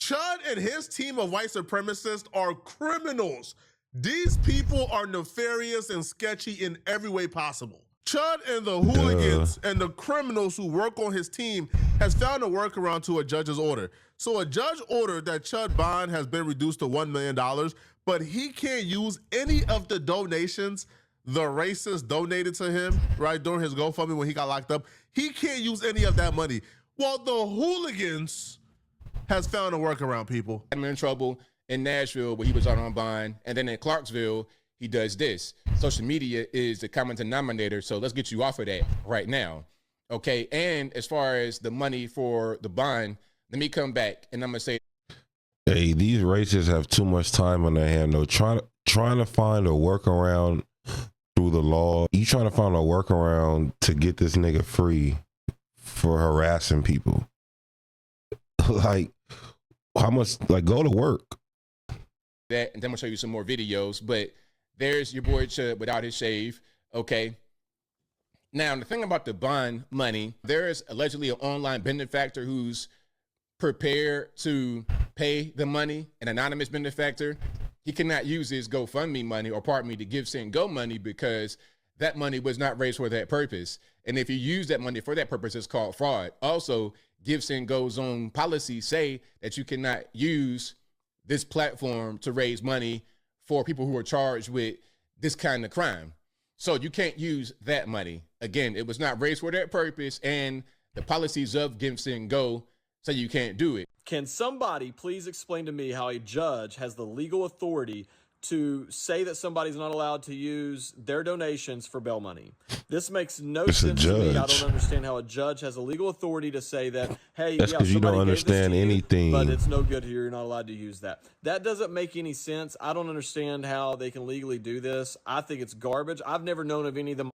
Chud and his team of white supremacists are criminals. These people are nefarious and sketchy in every way possible. Chud and the hooligans and the criminals who work on his team has found a workaround to a judge's order. So a judge ordered that Chud bond has been reduced to $1 million, but he can't use any of the donations the racists donated to him, right, during his GoFundMe when he got locked up. He can't use any of that money. Well, the hooligans has found a workaround, people. I'm in trouble in Nashville where he was out on bond, and then in Clarksville, he does this. Social media is the common denominator, so let's get you off of that right now, okay? And as far as the money for the bond, let me come back, and I'm going to say, hey, these racists have too much time on their hand, though. Trying to find a workaround through the law. You trying to find a workaround to get this nigga free for harassing people. Like, how much, like, go to work. That, and then I'm going to show you some more videos, but there's your boy Chud without his shave, okay? Now, the thing about the bond money, there is allegedly an online benefactor who's prepared to pay the money, an anonymous benefactor. He cannot use his GoFundMe money, or pardon me, the Give, Send, Go money, because that money was not raised for that purpose. And if you use that money for that purpose, it's called fraud. Also, Give, Send, Go's own policies say that you cannot use this platform to raise money for people who are charged with this kind of crime. So you can't use that money. Again, it was not raised for that purpose, and the policies of Give, Send, Go say you can't do it. Can somebody please explain to me how a judge has the legal authority to say that somebody's not allowed to use their donations for bail money? This makes no sense to me. I don't understand how a judge has a legal authority to say that, hey, that's because you don't understand anything. But it's no good here. You're not allowed to use that. That doesn't make any sense. I don't understand how they can legally do this. I think it's garbage. I've never known of any of them.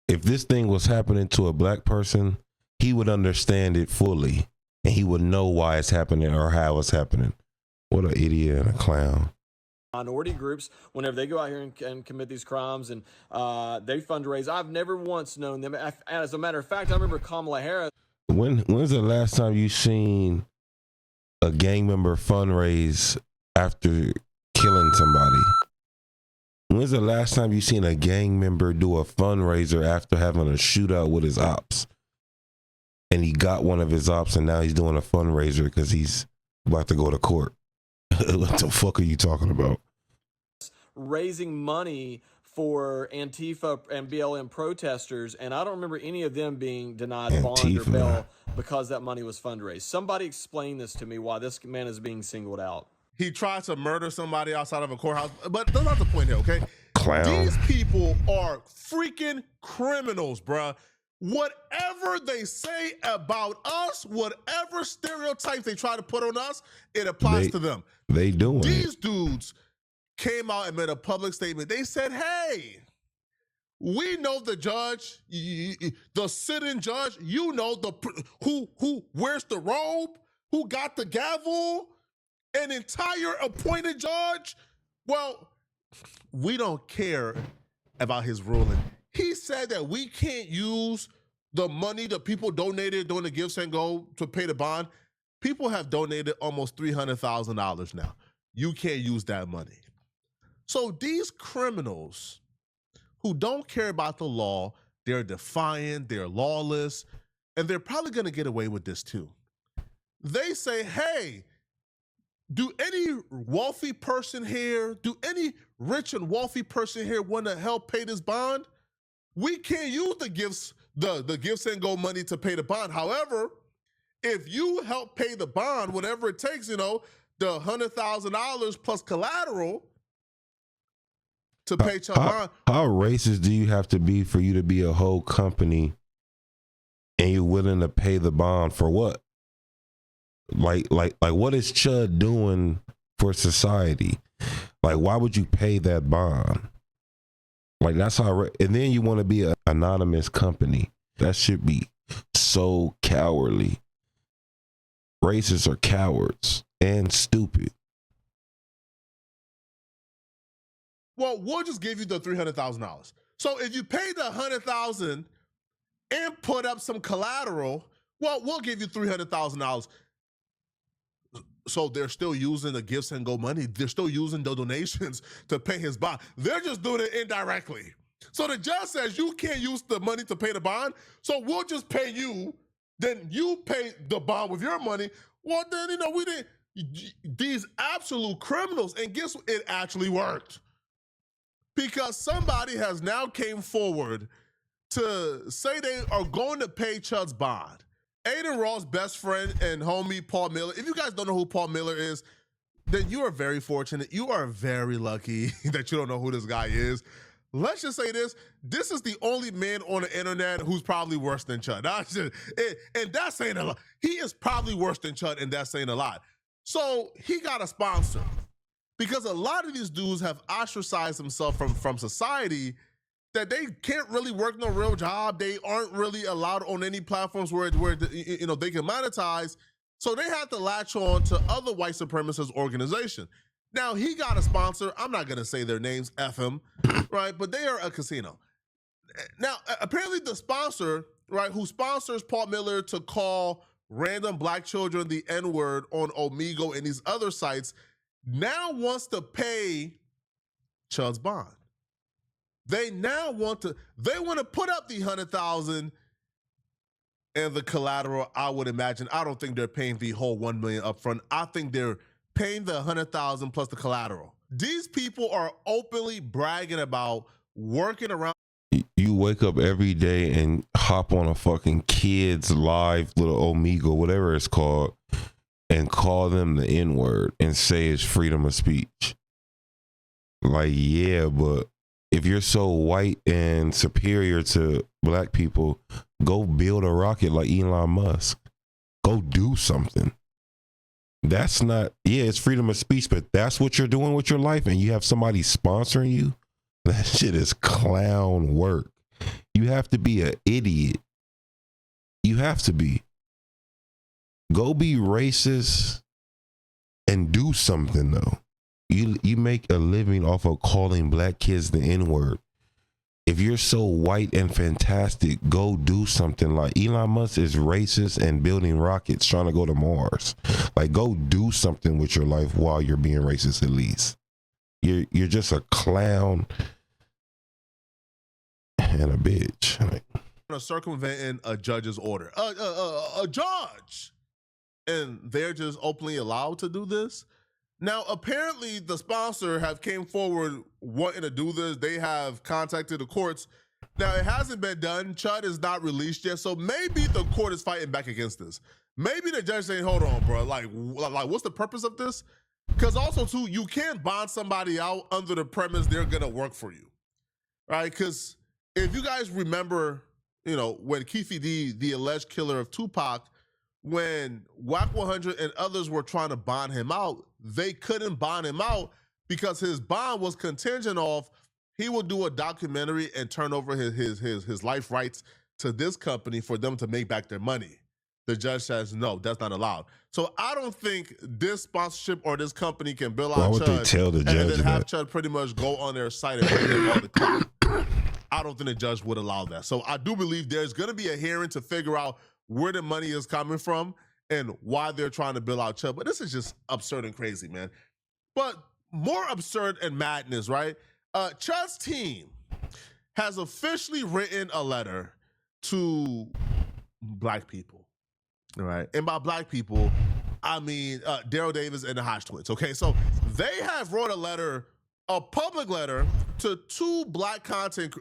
If this thing was happening to a black person, he would understand it fully, and he would know why it's happening or how it's happening. What an idiot and a clown. Minority groups, whenever they go out here and commit these crimes and they fundraise, I've never once known them. As a matter of fact, I remember Kamala Harris. When's the last time you seen a gang member fundraise after killing somebody? When's the last time you seen a gang member do a fundraiser after having a shootout with his ops? And he got one of his ops, and now he's doing a fundraiser because he's about to go to court. What the fuck are you talking about? Raising money for Antifa and BLM protesters, and I don't remember any of them being denied bond or bail because that money was fundraised. Somebody explain this to me, why this man is being singled out. He tried to murder somebody outside of a courthouse, but that's not the point here, okay? Clown. These people are freaking criminals, bruh. Whatever they say about us, whatever stereotypes they try to put on us, it applies to them. They doing These dudes came out and made a public statement. They said, hey, we know the judge, the sitting judge, you know who wears the robe, who got the gavel, an entire appointed judge. Well, we don't care about his ruling. He said that we can't use the money that people donated during the Give, Send, Go to pay the bond. People have donated almost $300,000 now. You can't use that money. So these criminals who don't care about the law, they're defiant, they're lawless, and they're probably going to get away with this too. They say, hey, do any wealthy person here, do any rich and wealthy person here want to help pay this bond? We can't use the Give, Send, Go money to pay the bond. However, if you help pay the bond, whatever it takes, the $100,000 plus collateral to pay your bond. How racist do you have to be for you to be a whole company and you're willing to pay the bond for what? Like what is Chud doing for society? Like, why would you pay that bond? Like, that's how, and then you want to be an anonymous company. That should be so cowardly. Racists are cowards and stupid. Well, we'll just give you the $300,000. So if you pay the $100,000 and put up some collateral, well, we'll give you $300,000. So they're still using the gifts and go money. They're still using the donations to pay his bond. They're just doing it indirectly. So the judge says you can't use the money to pay the bond, so we'll just pay you. Then you pay the bond with your money. Well, then, we didn't. These absolute criminals. And guess what? It actually worked. Because somebody has now came forward to say they are going to pay Chud's bond. Aiden Ross' best friend and homie, Paul Miller. If you guys don't know who Paul Miller is, then you are very fortunate. You are very lucky that you don't know who this guy is. Let's just say this. This is the only man on the internet who's probably worse than Chud. And that's saying a lot. He is probably worse than Chud, and that's saying a lot. So he got a sponsor. Because a lot of these dudes have ostracized themselves from society, that they can't really work no real job. They aren't really allowed on any platforms where they can monetize. So they have to latch on to other white supremacist organizations. Now, he got a sponsor. I'm not going to say their names, F him, right? But they are a casino. Now, apparently the sponsor, right, who sponsors Paul Miller to call random black children the N-word on Omegle and these other sites, now wants to pay Chud's bond. They now want to put up the $100,000 and the collateral. I would imagine. I don't think they're paying the whole $1 million upfront. I think they're paying the $100,000 plus the collateral. These people are openly bragging about working around. You wake up every day and hop on a fucking kid's live little Omegle, whatever it's called, and call them the N-word and say it's freedom of speech. Like, yeah, but if you're so white and superior to black people, go build a rocket like Elon Musk. Go do something. That's not, it's freedom of speech, but that's what you're doing with your life and you have somebody sponsoring you. That shit is clown work. You have to be an idiot. You have to be. Go be racist and do something though. You make a living off of calling black kids the N-word. If you're so white and fantastic, go do something. Like Elon Musk is racist and building rockets trying to go to Mars. Like, go do something with your life while you're being racist at least. You're just a clown and a bitch. Like, circumventing a judge's order. A judge. And they're just openly allowed to do this. Now, apparently, the sponsor have came forward wanting to do this. They have contacted the courts. Now, it hasn't been done. Chud is not released yet, so maybe the court is fighting back against this. Maybe the judge saying, hold on, bro. Like what's the purpose of this? Because also, too, you can't bond somebody out under the premise they're going to work for you, right? Because if you guys remember, when Keefe D, the alleged killer of Tupac, when WAC 100 and others were trying to bond him out, they couldn't bond him out because his bond was contingent off he would do a documentary and turn over his life rights to this company for them to make back their money. The judge says, no, that's not allowed. So I don't think this sponsorship or this company can bill out Chud they tell the judge and then have that? Chud pretty much go on their site and bring them all the clip. I don't think the judge would allow that. So I do believe there's going to be a hearing to figure out where the money is coming from and why they're trying to bill out Chud. But this is just absurd and crazy, man. But more absurd and madness, right? Chud's team has officially written a letter to black people, all right? And by black people, I mean Daryl Davis and the Hodge twins, okay? So they have wrote a public letter to two black content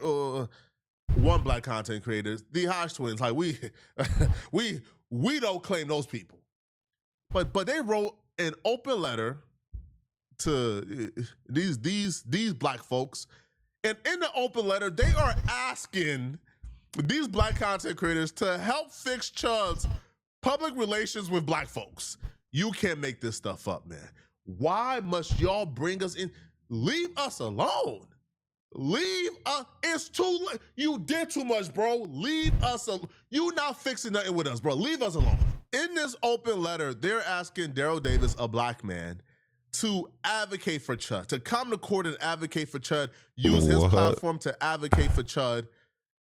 one black content creators, the Hodge twins. Like we don't claim those people, but they wrote an open letter to these black folks, and in the open letter they are asking these black content creators to help fix Chud's public relations with black folks. You can't make this stuff up, man. Why must y'all bring us in? Leave us alone. Leave us. It's too late. You did too much, bro. Leave us alone. You not fixing nothing with us, bro. Leave us alone. In this open letter, they're asking Daryl Davis, a black man, to advocate for Chud, to come to court and advocate for Chud, use his platform to advocate for Chud,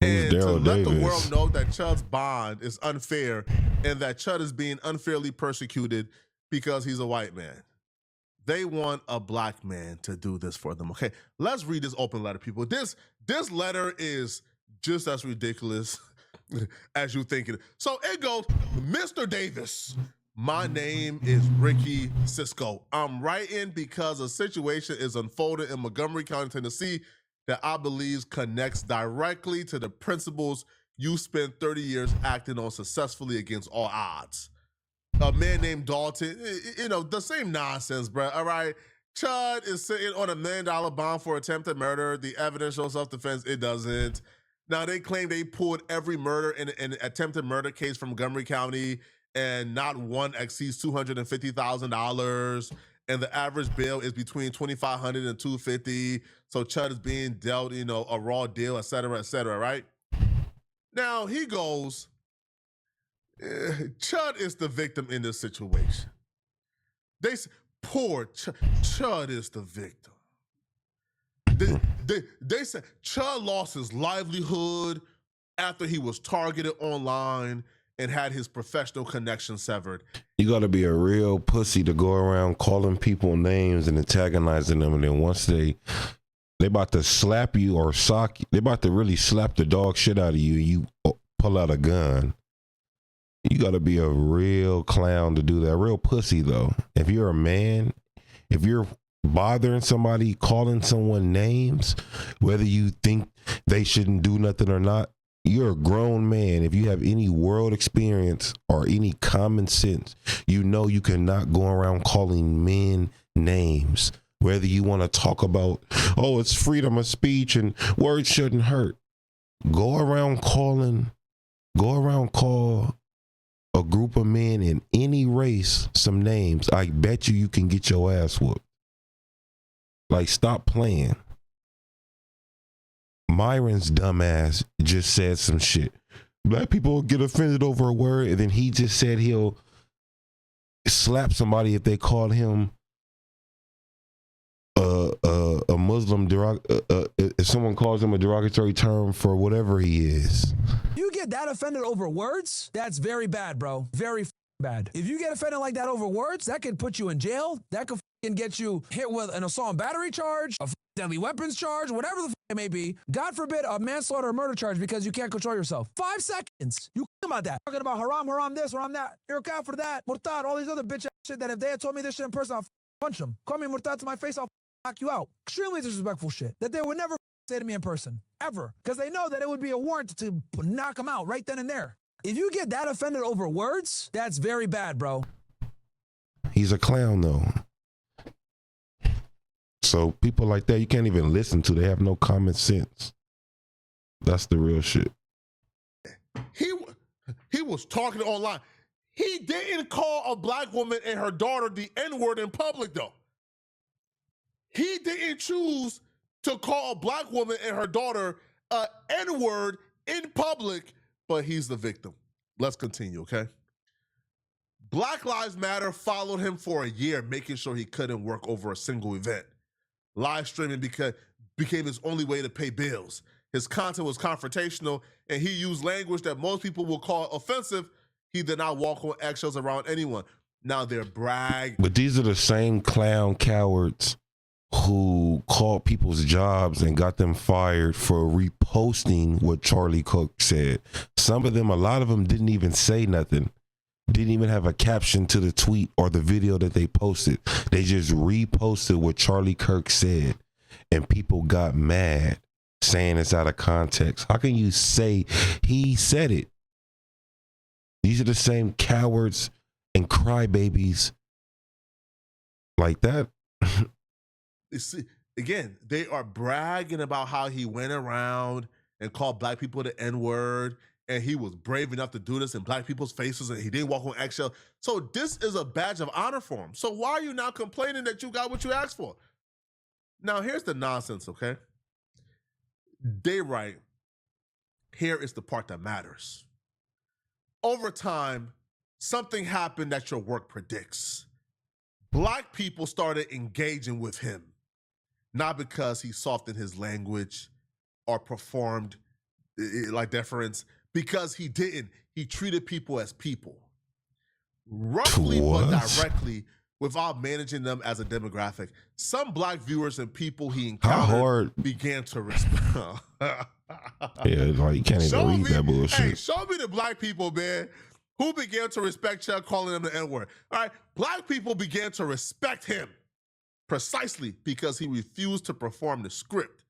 and to let the world know that Chud's bond is unfair and that Chud is being unfairly persecuted because he's a white man. They want a black man to do this for them. Okay, let's read this open letter, people. This letter is just as ridiculous as you think it. So it goes, Mr. Davis, my name is Ricky Cisco. I'm writing because a situation is unfolding in Montgomery County, Tennessee that I believe connects directly to the principles you spent 30 years acting on successfully against all odds. A man named Dalton, the same nonsense, bro. All right. Chud is sitting on $1 million bond for attempted murder. The evidence shows self-defense. It doesn't. Now, they claim they pulled every murder in an attempted murder case from Montgomery County, and not one exceeds $250,000. And the average bail is between $2,500 and $250. So Chud is being dealt, a raw deal, et cetera, right? Now, he goes, Chud is the victim in this situation. Poor Chud is the victim. They said Chud lost his livelihood after he was targeted online and had his professional connection severed. You got to be a real pussy to go around calling people names and antagonizing them, and then once they about to slap you or sock you, they about to really slap the dog shit out of you, and you pull out a gun. You got to be a real clown to do that. Real pussy, though. If you're a man, if you're bothering somebody, calling someone names, whether you think they shouldn't do nothing or not, you're a grown man. If you have any world experience or any common sense, you know you cannot go around calling men names. Whether you want to talk about, oh, it's freedom of speech and words shouldn't hurt. Go around call a group of men in any race some names. I bet you can get your ass whooped. Like, stop playing. Myron's dumbass just said some shit. Black people get offended over a word, and then he just said he'll slap somebody if they call him a Muslim, if someone calls him a derogatory term for whatever he is. You get that offended over words? That's very bad, bro. Very bad. If you get offended like that over words, that could put you in jail. That could get you hit with an assault and battery charge, a deadly weapons charge, whatever the it may be. God forbid a manslaughter or murder charge because you can't control yourself. 5 seconds. You about that. Talking about haram this, haram that. You're a kafir that. Murtad, all these other bitch ass shit that if they had told me this shit in person, I'll punch them. Call me murtad to my face, I'll knock you out. Extremely disrespectful shit that they would never say to me in person. Ever. Because they know that it would be a warrant to knock them out right then and there. If you get that offended over words, that's very bad, bro. He's a clown, though. So people like that, you can't even listen to. They have no common sense. That's the real shit. He was talking online. He didn't call a black woman and her daughter the N-word in public, though. He didn't choose to call a black woman and her daughter a N-word in public, but he's the victim. Let's continue, okay? Black Lives Matter followed him for a year, making sure he couldn't work over a single event. Live streaming became his only way to pay bills. His content was confrontational, and he used language that most people will call offensive. He did not walk on eggshells around anyone. Now they're brag. But these are the same clown cowards who called people's jobs and got them fired for reposting what Charlie Cook said. Some of them, a lot of them didn't even say nothing. Didn't even have a caption to the tweet or the video that they posted. They just reposted what Charlie Kirk said, and people got mad saying it's out of context. How can you say he said it? These are the same cowards and crybabies like that. See, again, they are bragging about how he went around and called black people the N-word, and he was brave enough to do this in black people's faces, and he didn't walk on eggshell. So this is a badge of honor for him. So why are you now complaining that you got what you asked for? Now, here's the nonsense, okay? They write, here is the part that matters. Over time, something happened that your work predicts. Black people started engaging with him, not because he softened his language or performed like deference, because he didn't. He treated people as people. roughly What? but directly without managing them as a demographic. Some black viewers and people he How encountered hard? began to respect. Yeah, like you can't even read that bullshit. Hey, show me the black people, man, who began to respect Chud calling them the N-word. All right, black people began to respect him precisely because he refused to perform the script.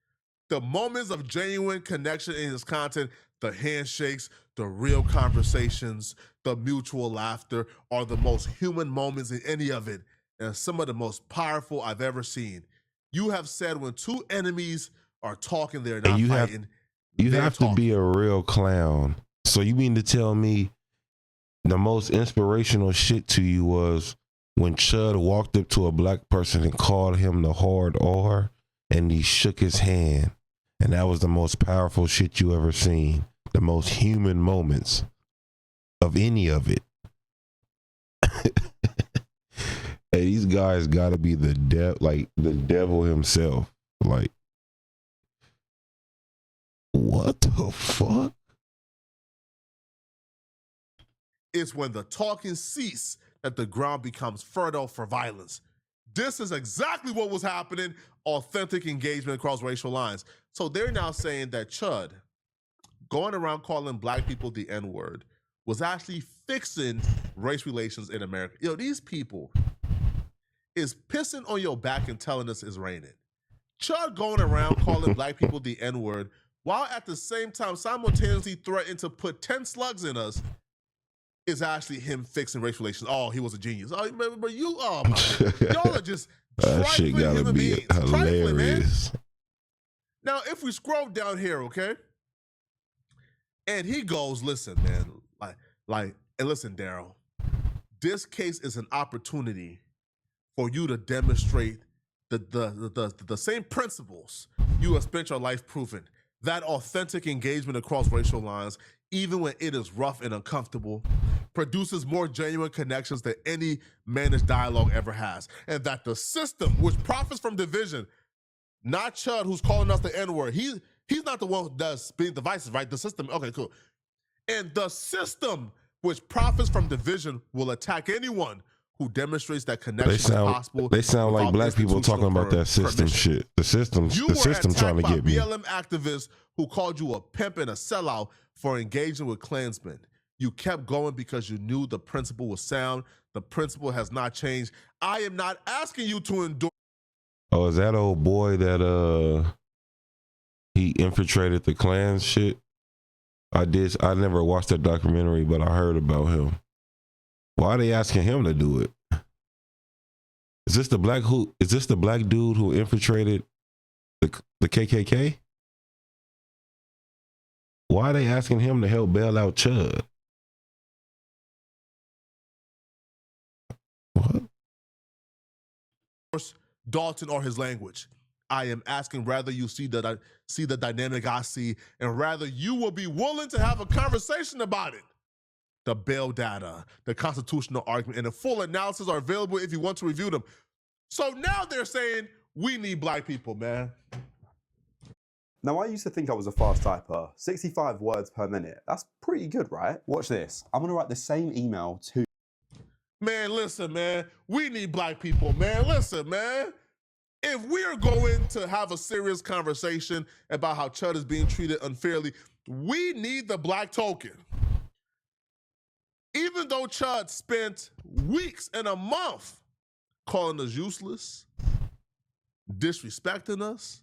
The moments of genuine connection in his content, the handshakes, the real conversations, the mutual laughter are the most human moments in any of it, and some of the most powerful I've ever seen. You have said when two enemies are talking, they're not fighting. You they're have talking. to be a real clown. So you mean to tell me the most inspirational shit to you was when Chud walked up to a black person and called him the hard R and he shook his hand, and that was the most powerful shit you ever seen, the most human moments of any of it. Hey, these guys gotta be the devil himself. Like, what the fuck? It's when the talking cease that the ground becomes fertile for violence. This is exactly what was happening, authentic engagement across racial lines. So they're now saying that Chud, going around calling black people the N-word, was actually fixing race relations in America. Yo, these people is pissing on your back and telling us it's raining. Chud going around calling black people the N-word while at the same time simultaneously threatening to put 10 slugs in us is actually him fixing race relations. Oh, he was a genius. Oh, but you, oh my God. Y'all are just That shit trifling gotta human be beings. Trifling, man. hilarious. Now, if we scroll down here, okay, and he goes, listen, man, and listen, Daryl, this case is an opportunity for you to demonstrate the same principles you have spent your life proving. That authentic engagement across racial lines, even when it is rough and uncomfortable, produces more genuine connections than any managed dialogue ever has. And that the system, which profits from division, not Chud, who's calling us the N-word. He's not the one who does being divisive, right? The system, okay, cool. And the system, which profits from division, will attack anyone who demonstrates that connection is possible. They sound like black people talking about that system shit. The system trying to get me. BLM activists who called you a pimp and a sellout for engaging with Klansmen. You kept going because you knew the principle was sound. The principle has not changed. I am not asking you to endure. Oh, is that old boy that he infiltrated the Klan shit? I never watched that documentary, but I heard about him. Why are they asking him to do it? Is this the black dude who infiltrated the KKK? Why are they asking him to help bail out Chud? What? Dalton or his language. I am asking rather you see the dynamic I see, and rather you will be willing to have a conversation about it. The bail data, the constitutional argument, and the full analysis are available if you want to review them. So now they're saying we need black people, man. Now, I used to think I was a fast typer. 65 words per minute. That's pretty good, right? Watch this. I'm going to write the same email to... Man, listen, man. We need black people, man. Listen, man. If we're going to have a serious conversation about how Chud is being treated unfairly, we need the black token. Even though Chud spent weeks and a month calling us useless, disrespecting us,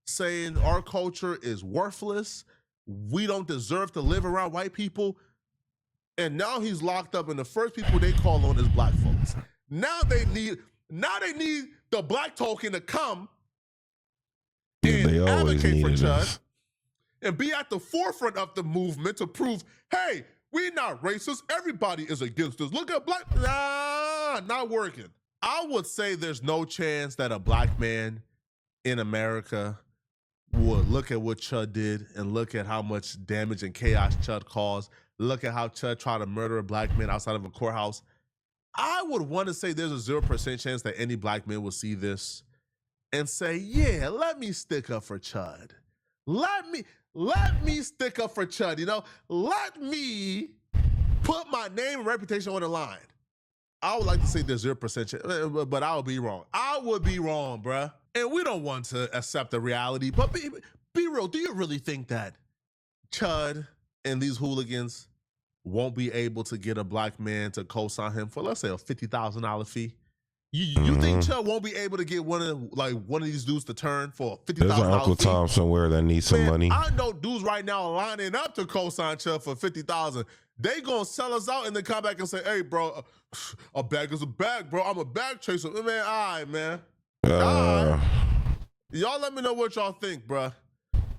saying our culture is worthless, we don't deserve to live around white people, and now he's locked up, and the first people they call on is black folks. Now they need the black token to come and they always advocate for needed Chud us. and be at the forefront of the movement to prove, hey, we're not racist. Everybody is against us. Look at black. Nah, not working. I would say there's no chance that a black man in America would look at what Chud did and look at how much damage and chaos Chud caused. Look at how Chud tried to murder a black man outside of a courthouse. I would want to say there's a 0% chance that any black man will see this and say, yeah, let me stick up for Chud. Let me stick up for Chud, you know? Let me put my name and reputation on the line. I would like to say there's 0%, but I would be wrong. I would be wrong, bruh. And we don't want to accept the reality. But be real. Do you really think that Chud and these hooligans won't be able to get a black man to co-sign him for, let's say, a $50,000 fee? You think Chud won't be able to get one of these dudes to turn for a $50,000 There's an Uncle fee? Tom somewhere that needs some money. I know dudes right now lining up to co-sign Chud for $50,000. They gonna sell us out and then come back and say, "Hey, bro, a bag is a bag, bro. I'm a bag chaser, man. All right, man. All right. Y'all let me know what y'all think, bro. All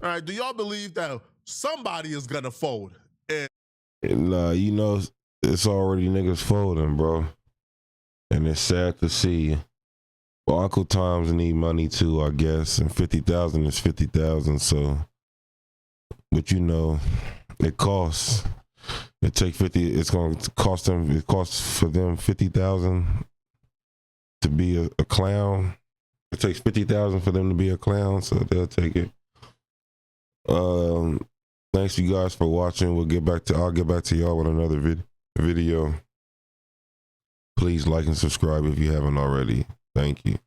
right, do y'all believe that somebody is gonna fold?" Nah, you know, it's already niggas folding, bro. And it's sad to see. Well, Uncle Tom's need money too, I guess. And 50,000 is 50,000. So, but you know, it costs. It take 50. It's going to cost them. It costs for them 50,000 to be a clown. It takes 50,000 for them to be a clown, so they'll take it. Thanks you guys for watching. I'll get back to y'all with another video. Please like and subscribe if you haven't already. Thank you.